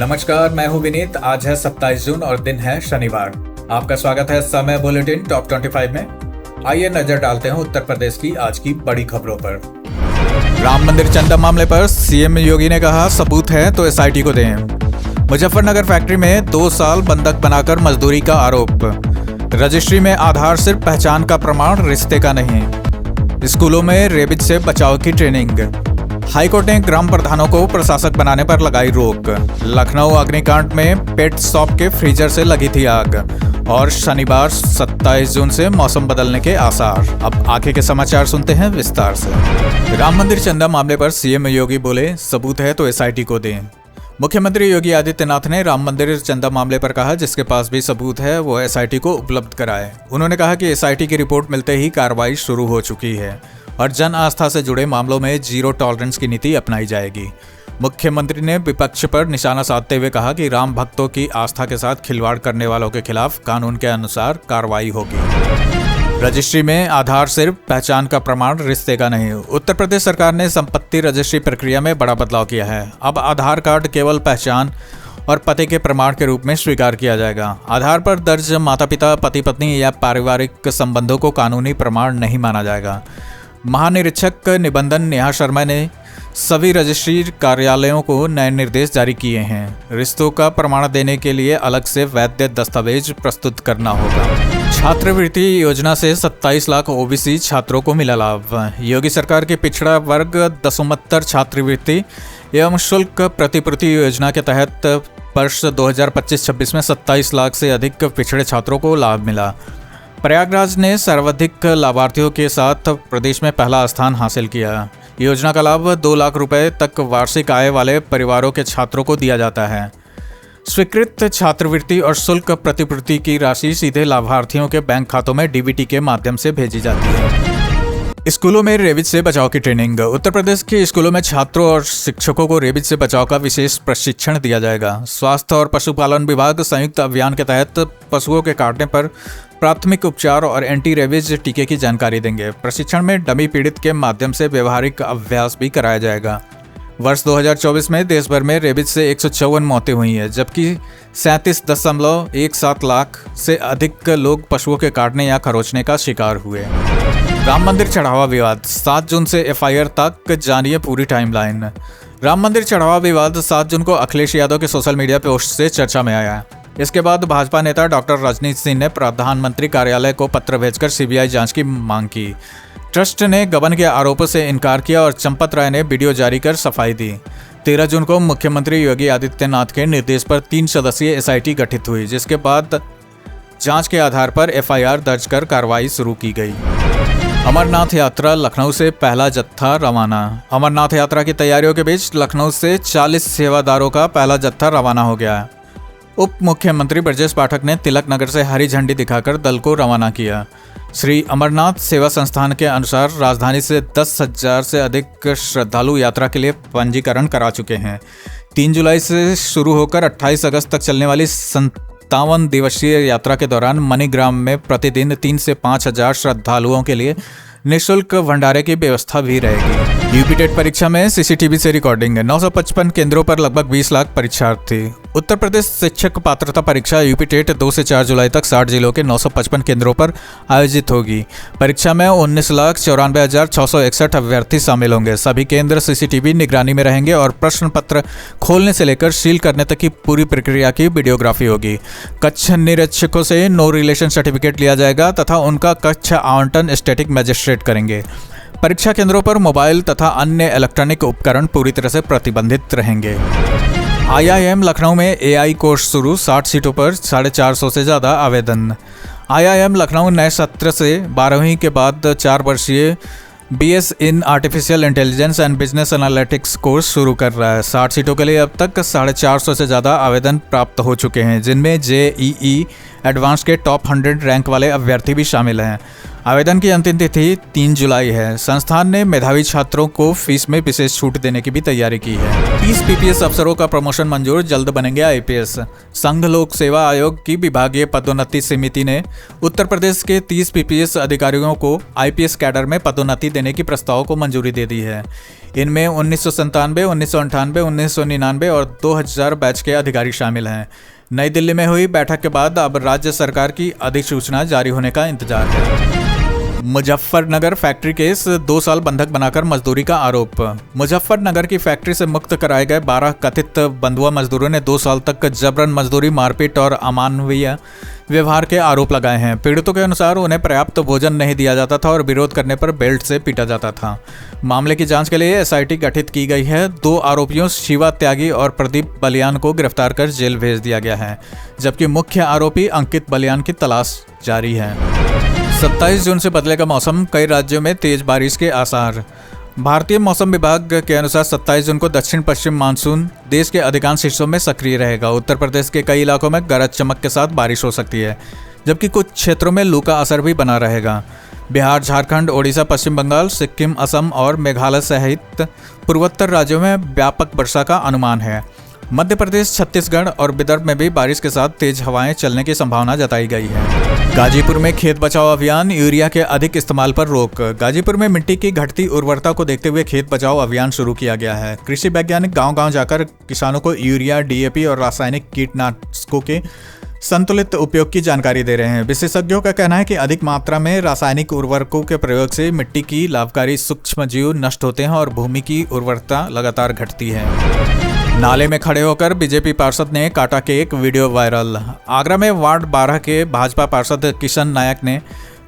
नमस्कार, मैं हूं विनीत। आज है 27 जून और दिन है शनिवार। आपका स्वागत है समय बुलेटिन टॉप 25 में। आइए नजर डालते हैं उत्तर प्रदेश की आज की बड़ी खबरों पर। राम मंदिर चंदा मामले पर सीएम योगी ने कहा, सबूत है तो एसआईटी को दें। मुजफ्फरनगर फैक्ट्री में 2 साल बंधक बनाकर मजदूरी का आरोप। रजिस्ट्री में आधार सिर्फ पहचान का प्रमाण, रिश्ते का नहीं। स्कूलों में रेबिज से बचाव की ट्रेनिंग। हाईकोर्ट ने ग्राम प्रधानों को प्रशासक बनाने पर लगाई रोक। लखनऊ अग्निकांड में पेट शॉप के फ्रीजर से लगी थी आग। और शनिवार 27 जून से मौसम बदलने के आसार। अब आगे के समाचार सुनते हैं विस्तार से। राम मंदिर चंदा मामले पर सीएम योगी बोले, सबूत है तो एसआईटी को दें। मुख्यमंत्री योगी आदित्यनाथ ने राम मंदिर चंदा मामले पर कहा, जिसके पास भी सबूत है वो एसआईटी को उपलब्ध कराए। उन्होंने कहा कि एसआईटी की रिपोर्ट मिलते ही कार्रवाई शुरू हो चुकी है और जन आस्था से जुड़े मामलों में जीरो टॉलरेंस की नीति अपनाई जाएगी। मुख्यमंत्री ने विपक्ष पर निशाना साधते हुए कहा कि राम भक्तों की आस्था के साथ खिलवाड़ करने वालों के खिलाफ कानून के अनुसार कार्रवाई होगी। रजिस्ट्री में आधार सिर्फ पहचान का प्रमाण, रिश्ते का नहीं। उत्तर प्रदेश सरकार ने संपत्ति रजिस्ट्री प्रक्रिया में बड़ा बदलाव किया है। अब आधार कार्ड केवल पहचान और पते के प्रमाण के रूप में स्वीकार किया जाएगा। आधार पर दर्ज माता पिता, पति पत्नी या पारिवारिक संबंधों को कानूनी प्रमाण नहीं माना जाएगा। महानिरीक्षक निबंधन नेहा शर्मा ने सभी रजिस्ट्री कार्यालयों को नए निर्देश जारी किए हैं। रिश्तों का प्रमाण देने के लिए अलग से वैध दस्तावेज प्रस्तुत करना होगा। छात्रवृत्ति योजना से 27 लाख ओबीसी छात्रों को मिला लाभ। योगी सरकार की पिछड़ा वर्ग दशमोत्तर छात्रवृत्ति एवं शुल्क प्रतिपूर्ति योजना के तहत वर्ष 2025-26 में 27 लाख से अधिक पिछड़े छात्रों को लाभ मिला। प्रयागराज ने सर्वाधिक लाभार्थियों के साथ प्रदेश में पहला स्थान हासिल किया। योजना का लाभ 2 लाख रुपए तक वार्षिक आय वाले परिवारों के छात्रों को दिया जाता है। स्वीकृत छात्रवृत्ति और शुल्क प्रतिपूर्ति की राशि सीधे लाभार्थियों के बैंक खातों में डीबीटी के माध्यम से भेजी जाती है। स्कूलों में रेबिज से बचाव की ट्रेनिंग। उत्तर प्रदेश के स्कूलों में छात्रों और शिक्षकों को रेबिज से बचाव का विशेष प्रशिक्षण दिया जाएगा। स्वास्थ्य और पशुपालन विभाग संयुक्त अभियान के तहत पशुओं के काटने पर प्राथमिक उपचार और एंटी रेबिज टीके की जानकारी देंगे। प्रशिक्षण में डमी पीड़ित के माध्यम से व्यवहारिक अभ्यास भी कराया जाएगा। वर्ष 2024 में देश भर में रेबिज से 154 मौतें हुई हैं, जबकि 37.17 लाख से अधिक लोग पशुओं के काटने या खरोचने का शिकार हुए। राम मंदिर चढ़ावा विवाद 7 जून से एफआईआर तक, जानिए पूरी टाइमलाइन। राम मंदिर चढ़ावा विवाद 7 जून को अखिलेश यादव के सोशल मीडिया पोस्ट से चर्चा में आया। इसके बाद भाजपा नेता डॉक्टर रजनीश सिंह ने प्रधानमंत्री कार्यालय को पत्र भेजकर सीबीआई जांच की मांग की। ट्रस्ट ने गबन के आरोपों से इनकार किया और चंपत राय ने वीडियो जारी कर सफाई दी। 13 जून को मुख्यमंत्री योगी आदित्यनाथ के निर्देश पर 3 सदस्यीय एसआईटी गठित हुई, जिसके बाद जांच के आधार पर एफआईआर दर्ज कर कार्रवाई शुरू की गई। अमरनाथ यात्रा लखनऊ से पहला जत्था रवाना। अमरनाथ यात्रा की तैयारियों के बीच लखनऊ से 40 सेवादारों का पहला जत्था रवाना हो गया। उप मुख्यमंत्री ब्रजेश पाठक ने तिलक नगर से हरी झंडी दिखाकर दल को रवाना किया। श्री अमरनाथ सेवा संस्थान के अनुसार राजधानी से 10,000 से अधिक श्रद्धालु यात्रा के लिए पंजीकरण करा चुके हैं। 3 जुलाई से शुरू होकर 28 अगस्त तक चलने वाली 57 दिवसीय यात्रा के दौरान मणिग्राम में प्रतिदिन 3 से 5,000 श्रद्धालुओं के लिए निःशुल्क भंडारे की व्यवस्था भी रहेगी। यूपी टेट परीक्षा में सीसीटीवी से रिकॉर्डिंग। 955 केंद्रों पर लगभग 20 लाख परीक्षार्थी। उत्तर प्रदेश शिक्षक पात्रता परीक्षा यूपी टेट 2 से 4 जुलाई तक 60 जिलों के 955 केंद्रों पर आयोजित होगी। परीक्षा में 19,94,661 अभ्यर्थी शामिल होंगे। सभी केंद्र सीसीटीवी निगरानी में रहेंगे और प्रश्न पत्र खोलने से लेकर सील करने तक की पूरी प्रक्रिया की वीडियोग्राफी होगी। कक्ष निरीक्षकों से नो रिलेशन सर्टिफिकेट लिया जाएगा तथा उनका कक्ष आवंटन स्टैटिक मजिस्ट्रेट करेंगे। परीक्षा केंद्रों पर मोबाइल तथा अन्य इलेक्ट्रॉनिक उपकरण पूरी तरह से प्रतिबंधित रहेंगे। आईआईएम लखनऊ में एआई कोर्स शुरू, 60 सीटों पर 450 से ज़्यादा आवेदन। आईआईएम लखनऊ नए सत्र से 12वीं के बाद 4 वर्षीय BS in artificial intelligence and business analytics course शुरू कर रहा है। 60 सीटों के लिए अब तक 450 से ज़्यादा आवेदन प्राप्त हो चुके हैं, जिनमें जेईई एडवांस के टॉप 100 रैंक वाले अभ्यर्थी भी शामिल हैं। आवेदन की अंतिम तिथि 3 जुलाई है। संस्थान ने मेधावी छात्रों को फीस में विशेष छूट देने की भी तैयारी की है। 30 पीपीएस अफसरों का प्रमोशन मंजूर, जल्द बनेंगे आईपीएस। संघ लोक सेवा आयोग की विभागीय पदोन्नति समिति ने उत्तर प्रदेश के 30 पीपीएस अधिकारियों को आईपीएस कैडर में पदोन्नति देने की प्रस्ताव को मंजूरी दे दी है। इनमें 1997, 1998, 1999 और 2000 बैच के अधिकारी शामिल हैं। नई दिल्ली में हुई बैठक के बाद अब राज्य सरकार की अधिसूचना जारी होने का इंतजार है। मुजफ्फरनगर फैक्ट्री केस, 2 साल बंधक बनाकर मजदूरी का आरोप। मुजफ्फरनगर की फैक्ट्री से मुक्त कराए गए 12 कथित बंधुआ मजदूरों ने 2 साल तक जबरन मजदूरी, मारपीट और अमानवीय व्यवहार के आरोप लगाए हैं। पीड़ितों के अनुसार उन्हें पर्याप्त भोजन नहीं दिया जाता था और विरोध करने पर बेल्ट से पीटा जाता था। मामले की जांच के लिए एसआईटी गठित की गई है। 2 आरोपियों शिवा त्यागी और प्रदीप बलियान को गिरफ्तार कर जेल भेज दिया गया है, जबकि मुख्य आरोपी अंकित बलियान की तलाश जारी है। 27 जून से बदलेगा मौसम, कई राज्यों में तेज बारिश के आसार। भारतीय मौसम विभाग के अनुसार 27 जून को दक्षिण पश्चिम मानसून देश के अधिकांश हिस्सों में सक्रिय रहेगा। उत्तर प्रदेश के कई इलाकों में गरज चमक के साथ बारिश हो सकती है, जबकि कुछ क्षेत्रों में लू का असर भी बना रहेगा। बिहार, झारखंड, ओडिशा, पश्चिम बंगाल, सिक्किम, असम और मेघालय सहित पूर्वोत्तर राज्यों में व्यापक वर्षा का अनुमान है। मध्य प्रदेश, छत्तीसगढ़ और विदर्भ में भी बारिश के साथ तेज हवाएं चलने की संभावना जताई गई है। गाजीपुर में खेत बचाओ अभियान, यूरिया के अधिक इस्तेमाल पर रोक। गाजीपुर में मिट्टी की घटती उर्वरता को देखते हुए खेत बचाओ अभियान शुरू किया गया है। कृषि वैज्ञानिक गांव-गांव जाकर किसानों को यूरिया, डीएपी और रासायनिक कीटनाशकों के संतुलित उपयोग की जानकारी दे रहे हैं। विशेषज्ञों का कहना है कि अधिक मात्रा में रासायनिक उर्वरकों के प्रयोग से मिट्टी की लाभकारी सूक्ष्म जीव नष्ट होते हैं और भूमि की उर्वरता लगातार घटती है। नाले में खड़े होकर बीजेपी पार्षद ने काटा केक, वीडियो वायरल। आगरा में वार्ड 12 के भाजपा पार्षद किशन नायक ने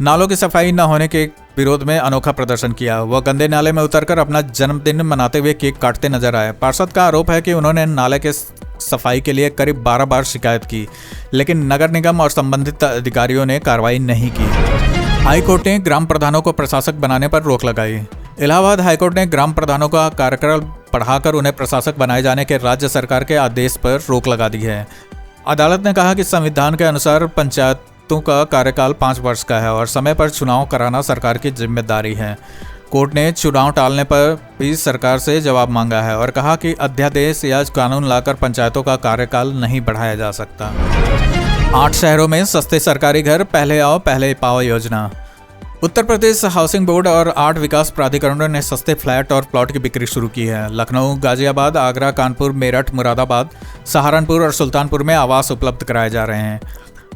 नालों की सफाई न होने के विरोध में अनोखा प्रदर्शन किया। वह गंदे नाले में उतरकर अपना जन्मदिन मनाते हुए केक काटते नजर आए। पार्षद का आरोप है कि उन्होंने नाले के सफाई के लिए करीब 12 बार शिकायत की, लेकिन नगर निगम और संबंधित अधिकारियों ने कार्रवाई नहीं की। हाईकोर्ट ने ग्राम प्रधानों को प्रशासक बनाने पर रोक लगाई। इलाहाबाद हाईकोर्ट ने ग्राम प्रधानों का कार्यकाल बढ़ाकर उन्हें प्रशासक बनाए जाने के राज्य सरकार के आदेश पर रोक लगा दी है। अदालत ने कहा कि संविधान के अनुसार पंचायतों का कार्यकाल 5 वर्ष का है और समय पर चुनाव कराना सरकार की जिम्मेदारी है। कोर्ट ने चुनाव टालने पर भी सरकार से जवाब मांगा है और कहा कि अध्यादेश या कानून लाकर पंचायतों का कार्यकाल नहीं बढ़ाया जा सकता। 8 शहरों में सस्ते सरकारी घर, पहले आओ पहले पाओ योजना। उत्तर प्रदेश हाउसिंग बोर्ड और 8 विकास प्राधिकरणों ने सस्ते फ्लैट और प्लॉट की बिक्री शुरू की है। लखनऊ, गाजियाबाद, आगरा, कानपुर, मेरठ, मुरादाबाद, सहारनपुर और सुल्तानपुर में आवास उपलब्ध कराए जा रहे हैं।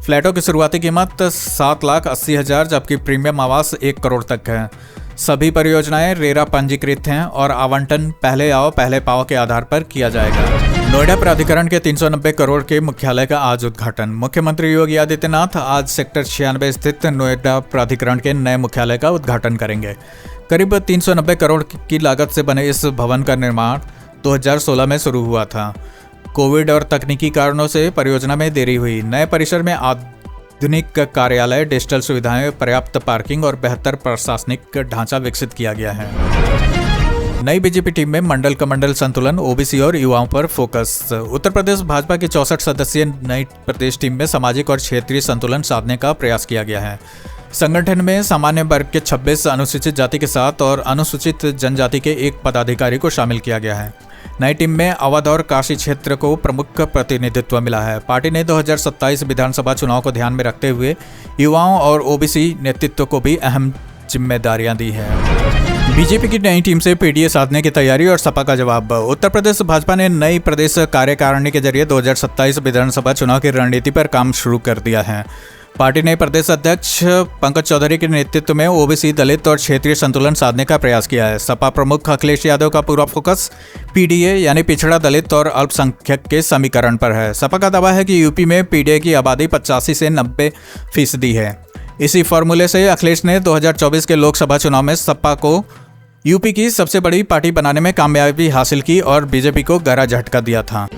फ्लैटों की शुरुआती कीमत 7,80,000 जबकि प्रीमियम आवास 1 करोड़ तक है। सभी परियोजनाएं रेरा पंजीकृत हैं और आवंटन पहले आओ पहले पाओ के आधार पर किया जाएगा। नोएडा प्राधिकरण के 390 करोड़ के मुख्यालय का आज उद्घाटन। मुख्यमंत्री योगी आदित्यनाथ आज सेक्टर 96 स्थित नोएडा प्राधिकरण के नए मुख्यालय का उद्घाटन करेंगे। करीब 390 करोड़ की लागत से बने इस भवन का निर्माण 2016 में शुरू हुआ था। कोविड और तकनीकी कारणों से परियोजना में देरी हुई। नए परिसर में आधुनिक कार्यालय, डिजिटल सुविधाएं, पर्याप्त पार्किंग और बेहतर प्रशासनिक ढांचा विकसित किया गया है। नई बीजेपी टीम में मंडल कमंडल संतुलन, ओबीसी और युवाओं पर फोकस। उत्तर प्रदेश भाजपा की 64 सदस्यीय नई प्रदेश टीम में सामाजिक और क्षेत्रीय संतुलन साधने का प्रयास किया गया है। संगठन में सामान्य वर्ग के 26, अनुसूचित जाति के 7 और अनुसूचित जनजाति के 1 पदाधिकारी को शामिल किया गया है। नई टीम में अवध और काशी क्षेत्र को प्रमुख प्रतिनिधित्व मिला है। पार्टी ने 2027 विधानसभा चुनाव को ध्यान में रखते हुए युवाओं और ओबीसी नेतृत्व को भी अहम जिम्मेदारियां दी हैं। बीजेपी की नई टीम से पीडीए साधने की तैयारी और सपा का जवाब। उत्तर प्रदेश भाजपा ने नई प्रदेश कार्यकारिणी के जरिए 2027 विधानसभा चुनाव की रणनीति पर काम शुरू कर दिया है। पार्टी ने प्रदेश अध्यक्ष पंकज चौधरी के नेतृत्व में ओबीसी, दलित और क्षेत्रीय संतुलन साधने का प्रयास किया है। सपा प्रमुख अखिलेश यादव का पूरा फोकस पीडीए यानी पिछड़ा, दलित और अल्पसंख्यक के समीकरण पर है। सपा का दावा है कि यूपी में पीडीए की आबादी 85 से 90% है। इसी फॉर्मूले से अखिलेश ने 2024 के लोकसभा चुनाव में सपा को यूपी की सबसे बड़ी पार्टी बनाने में कामयाबी हासिल की और बीजेपी को गहरा झटका दिया था।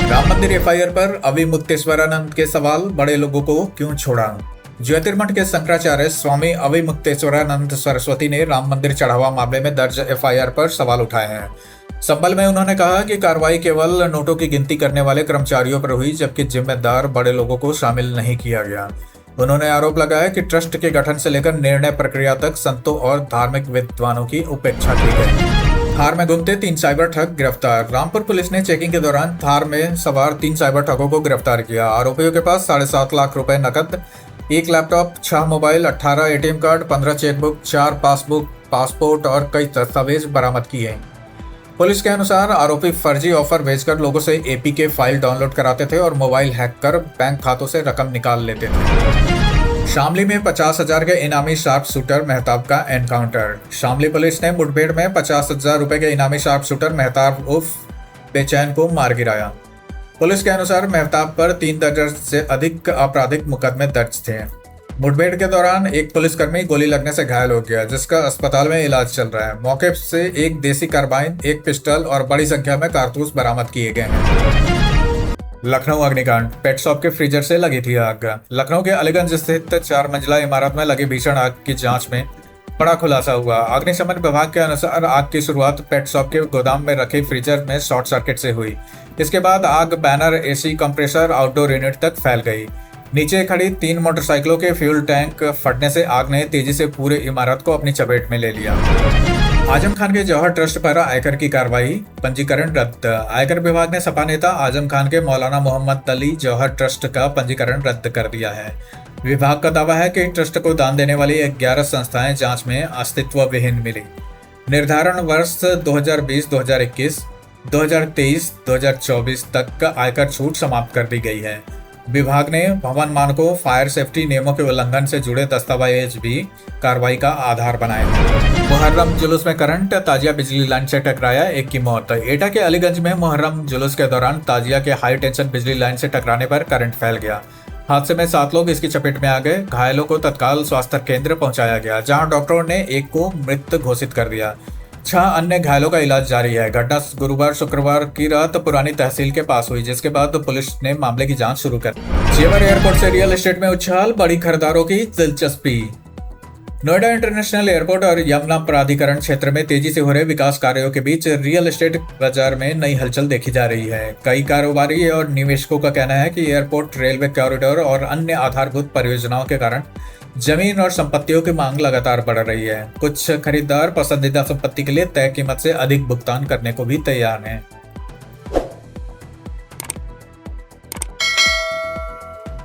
राम मंदिर एफआईआर पर अविमुक्तेश्वरानंद के सवाल, बड़े लोगों को क्यों छोड़ा। ज्योतिर्मठ के शंकराचार्य स्वामी अविमुक्तेश्वरानंद सरस्वती ने राम मंदिर चढ़ावा मामले में दर्ज एफआईआर पर सवाल उठाए हैं। संबल में उन्होंने कहा कि कार्रवाई केवल नोटों की गिनती करने वाले कर्मचारियों पर हुई, जबकि जिम्मेदार बड़े लोगों को शामिल नहीं किया गया। उन्होंने आरोप लगाया कि ट्रस्ट के गठन से लेकर निर्णय प्रक्रिया तक संतों और धार्मिक विद्वानों की उपेक्षा की गई। थार में घूमते 3 साइबर ठग गिरफ्तार। रामपुर पुलिस ने चेकिंग के दौरान थार में सवार 3 साइबर ठगों को गिरफ्तार किया। आरोपियों के पास 7.5 लाख रुपए नकद, 1 laptop, 6 mobile, 18 ATM card, 15 chequebook, 4 passbook, passport और कई दस्तावेज बरामद किए। पुलिस के अनुसार आरोपी फर्जी ऑफर भेजकर लोगों से एपीके फाइल डाउनलोड कराते थे और मोबाइल हैक कर बैंक खातों से रकम निकाल लेते थे। शामली में 50,000 के इनामी शार्प शूटर मेहताब का एनकाउंटर। शामली पुलिस ने मुठभेड़ में 50,000 रुपए के इनामी शार्प शूटर मेहताब उर्फ बेचैन को मार गिराया। पुलिस के अनुसार मेहताब पर 3 दर्जन से अधिक आपराधिक मुकदमे दर्ज थे। मुठभेड़ के दौरान एक पुलिसकर्मी गोली लगने से घायल हो गया, जिसका अस्पताल में इलाज चल रहा है। मौके से एक देसी कार्बाइन, एक पिस्टल और बड़ी संख्या में कारतूस बरामद किए गए हैं। लखनऊ अग्निकांड। पेट शॉप के फ्रीजर से लगी थी आग। लखनऊ के अलीगंज स्थित 4 मंजिला इमारत में लगी भीषण आग की जांच में बड़ा खुलासा हुआ। अग्निशमन विभाग के अनुसार आग की शुरुआत पेट शॉप के गोदाम में रखे फ्रीजर में शॉर्ट सर्किट से हुई। इसके बाद आग banner, AC, compressor, outdoor unit तक फैल गई। नीचे खड़ी 3 मोटरसाइकिलों के फ्यूल टैंक फटने से आग ने तेजी से पूरे इमारत को अपनी चपेट में ले लिया। आजम खान के जौहर ट्रस्ट पर आयकर की कार्रवाई, पंजीकरण रद्द। आयकर विभाग ने सपा नेता आजम खान के मौलाना मोहम्मद अली जौहर ट्रस्ट का पंजीकरण रद्द कर दिया है। विभाग का दावा है कि ट्रस्ट को दान देने वाली 11 संस्थाएं जांच में अस्तित्व विहीन मिली। निर्धारण वर्ष 2020, 2021, 2023, 2024 तक का आयकर छूट समाप्त कर दी गई है। विभाग ने भवन मानकों, फायर सेफ्टी नियमों के उल्लंघन से जुड़े दस्तावेज भी कार्रवाई का आधार बनाए हैं। मुहर्रम जुलूस में करंट, ताजिया बिजली लाइन से टकराया, एक की मौत। एटा के अलीगंज में मुहर्रम जुलूस के दौरान ताजिया के हाई टेंशन बिजली लाइन से टकराने पर करंट फैल गया। हादसे में 7 लोग इसकी चपेट में आ गए। घायलों को तत्काल स्वास्थ्य केंद्र पहुंचाया गया, जहां डॉक्टरों ने एक को मृत घोषित कर दिया। 6 अन्य घायलों का इलाज जारी है। घटना गुरुवार शुक्रवार की रात पुरानी तहसील के पास हुई, जिसके बाद पुलिस ने मामले की जांच शुरू कर दी। जेवर एयरपोर्ट से रियल एस्टेट में उछाल, बड़ी खरीदारों की दिलचस्पी। नोएडा इंटरनेशनल एयरपोर्ट और यमुना प्राधिकरण क्षेत्र में तेजी से हो रहे विकास कार्यों के बीच रियल एस्टेट बाजार में नई हलचल देखी जा रही है। कई कारोबारी और निवेशकों का कहना है कि एयरपोर्ट, रेलवे कॉरिडोर और अन्य आधारभूत परियोजनाओं के कारण जमीन और संपत्तियों की मांग लगातार बढ़ रही है। कुछ खरीदार पसंदीदा संपत्ति के लिए तय कीमत से अधिक भुगतान करने को भी तैयार हैं।